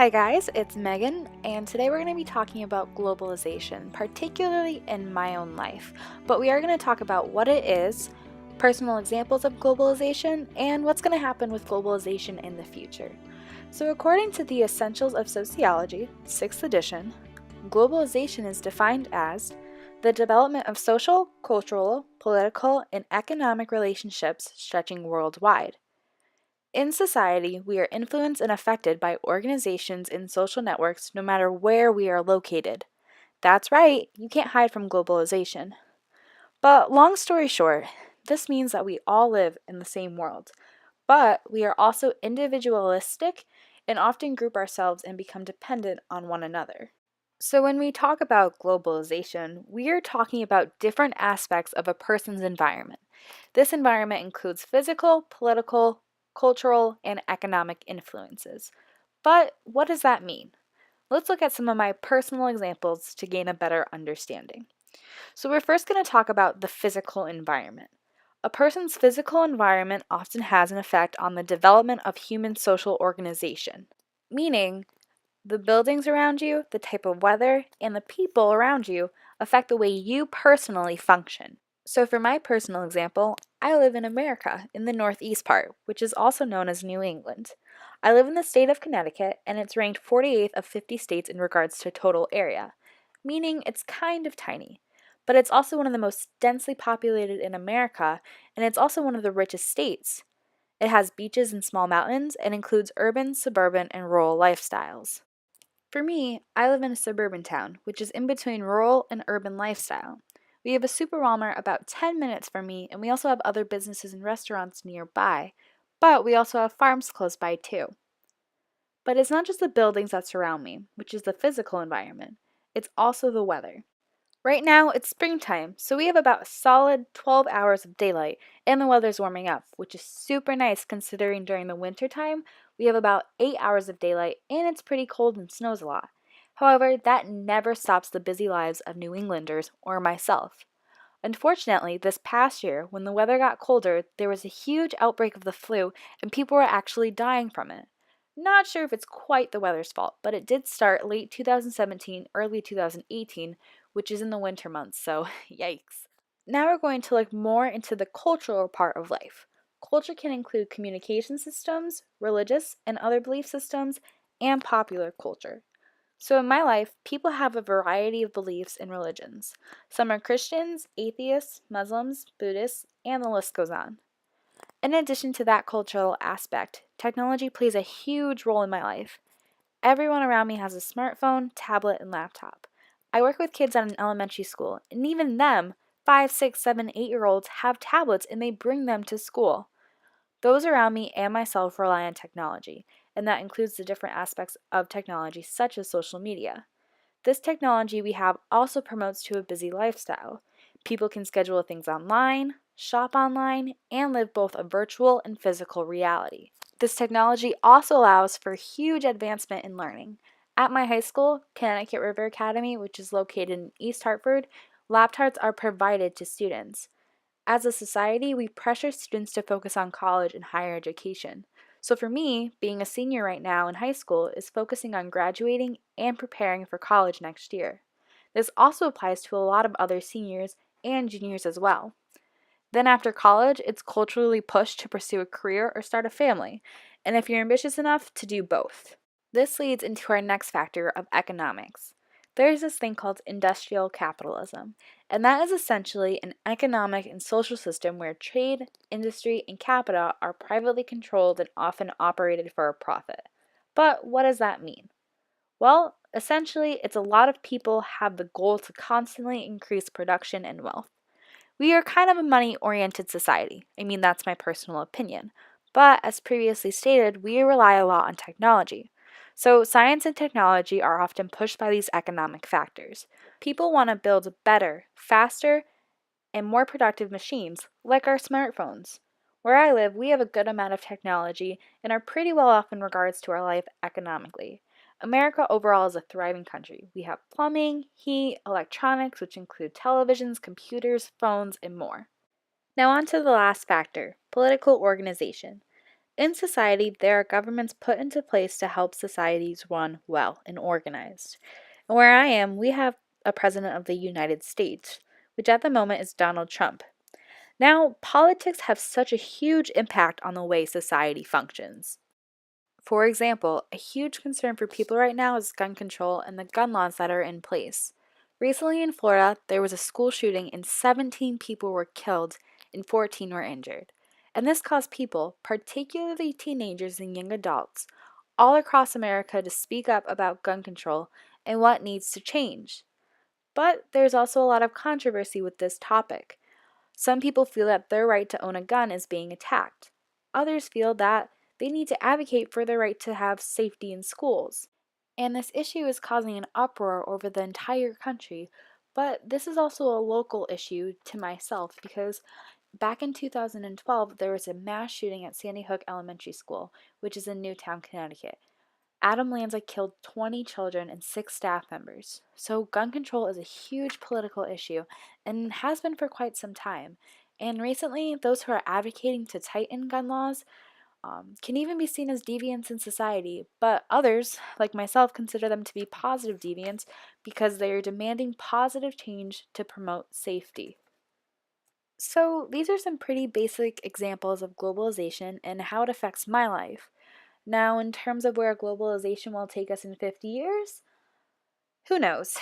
Hi guys, it's Megan, and today we're going to be talking about globalization, particularly in my own life. But we are going to talk about what it is, personal examples of globalization, and what's going to happen with globalization in the future. So according to the Essentials of Sociology, 6th edition, globalization is defined as the development of social, cultural, political, and economic relationships stretching worldwide. In society, we are influenced and affected by organizations and social networks no matter where we are located. That's right, you can't hide from globalization. But long story short, this means that we all live in the same world, but we are also individualistic and often group ourselves and become dependent on one another. So, when we talk about globalization, we are talking about different aspects of a person's environment. This environment includes physical, political, cultural, and economic influences. But what does that mean? Let's look at some of my personal examples to gain a better understanding. So, we're first going to talk about the physical environment. A person's physical environment often has an effect on the development of human social organization, meaning the buildings around you, the type of weather, and the people around you affect the way you personally function. So, for my personal example, I live in America, in the northeast part, which is also known as New England. I live in the state of Connecticut, and it's ranked 48th of 50 states in regards to total area, meaning it's kind of tiny. But it's also one of the most densely populated in America, and it's also one of the richest states. It has beaches and small mountains, and includes urban, suburban, and rural lifestyles. For me, I live in a suburban town, which is in between rural and urban lifestyle. We have a super Walmart about 10 minutes from me, and we also have other businesses and restaurants nearby, but we also have farms close by too. But it's not just the buildings that surround me, which is the physical environment, it's also the weather. Right now, it's springtime, so we have about a solid 12 hours of daylight, and the weather's warming up, which is super nice considering during the winter time, we have about 8 hours of daylight, and it's pretty cold and snows a lot. However, that never stops the busy lives of New Englanders or myself. Unfortunately, this past year, when the weather got colder, there was a huge outbreak of the flu, and people were actually dying from it. Not sure if it's quite the weather's fault, but it did start late 2017, early 2018, which is in the winter months, so yikes. Now we're going to look more into the cultural part of life. Culture can include communication systems, religious and other belief systems, and popular culture. So in my life, people have a variety of beliefs and religions. Some are Christians, atheists, Muslims, Buddhists, and the list goes on. In addition to that cultural aspect, technology plays a huge role in my life. Everyone around me has a smartphone, tablet, and laptop. I work with kids at an elementary school, and even them, 5, 6, 7, 8-year-olds, have tablets and they bring them to school. Those around me and myself rely on technology, and that includes the different aspects of technology such as social media. This technology we have also promotes to a busy lifestyle. People can schedule things online, shop online, and live both a virtual and physical reality. This technology also allows for huge advancement in learning. At my high school, Connecticut River Academy, which is located in East Hartford, laptops are provided to students. As a society, we pressure students to focus on college and higher education. So for me, being a senior right now in high school is focusing on graduating and preparing for college next year. This also applies to a lot of other seniors and juniors as well. Then after college, it's culturally pushed to pursue a career or start a family, and if you're ambitious enough, to do both. This leads into our next factor of economics. There's this thing called industrial capitalism, and that is essentially an economic and social system where trade, industry, and capital are privately controlled and often operated for a profit. But what does that mean? Well, essentially, it's a lot of people have the goal to constantly increase production and wealth. We are kind of a money oriented society. I mean, that's my personal opinion. But as previously stated, we rely a lot on technology. So, science and technology are often pushed by these economic factors. People want to build better, faster, and more productive machines, like our smartphones. Where I live, we have a good amount of technology and are pretty well off in regards to our life economically. America overall is a thriving country. We have plumbing, heat, electronics, which include televisions, computers, phones, and more. Now, on to the last factor political organization. In society, there are governments put into place to help societies run well and organized. And where I am, we have a president of the United States, which at the moment is Donald Trump. Now, politics have such a huge impact on the way society functions. For example, a huge concern for people right now is gun control and the gun laws that are in place. Recently in Florida, there was a school shooting and 17 people were killed and 14 were injured. And this caused people, particularly teenagers and young adults, all across America to speak up about gun control and what needs to change. But there's also a lot of controversy with this topic. Some people feel that their right to own a gun is being attacked. Others feel that they need to advocate for their right to have safety in schools. And this issue is causing an uproar over the entire country. But this is also a local issue to myself because back in 2012, there was a mass shooting at Sandy Hook Elementary School, which is in Newtown, Connecticut. Adam Lanza killed 20 children and 6 staff members. So, gun control is a huge political issue and has been for quite some time. And recently, those who are advocating to tighten gun laws can even be seen as deviants in society, but others, like myself, consider them to be positive deviants because they are demanding positive change to promote safety. So, these are some pretty basic examples of globalization and how it affects my life. Now, in terms of where globalization will take us in 50 years, who knows?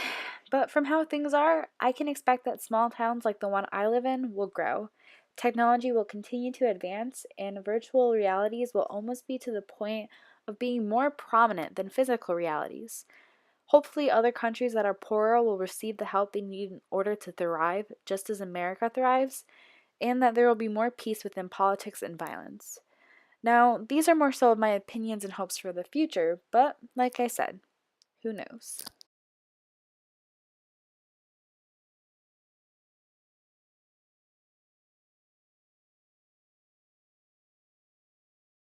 But from how things are, I can expect that small towns like the one I live in will grow. Technology will continue to advance, and virtual realities will almost be to the point of being more prominent than physical realities. Hopefully, other countries that are poorer will receive the help they need in order to thrive, just as America thrives, and that there will be more peace within politics and violence. Now, these are more so of my opinions and hopes for the future, but like I said, who knows?